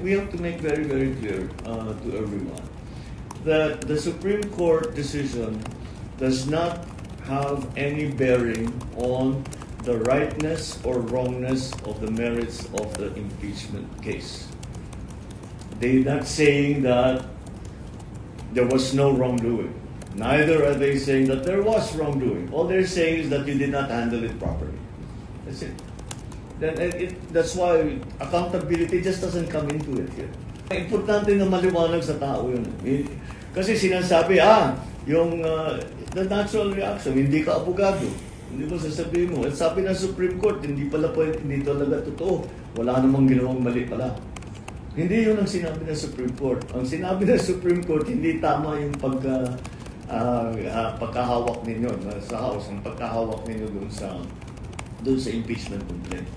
we have to make very, very clear to everyone that the Supreme Court decision does not have any bearing on the rightness or wrongness of the merits of the impeachment case. They're not saying that there was no wrongdoing. Neither are they saying that there was wrongdoing. All they're saying is that you did not handle it properly. That's it. Then that's why accountability just doesn't come into it here. Importante na maliwanag sa tao yun. Kasi sinasabi, the natural reaction, hindi ka abogado. Hindi mo sasabihin mo. At sabi ng Supreme Court, hindi talaga totoo. Wala namang ginawang mali pala. Hindi yun ang sinabi ng Supreme Court. Ang sinabi ng Supreme Court, hindi tama yung pagkahawak ninyo sa House, ang pagkahawak ninyo dun sa impeachment complaint.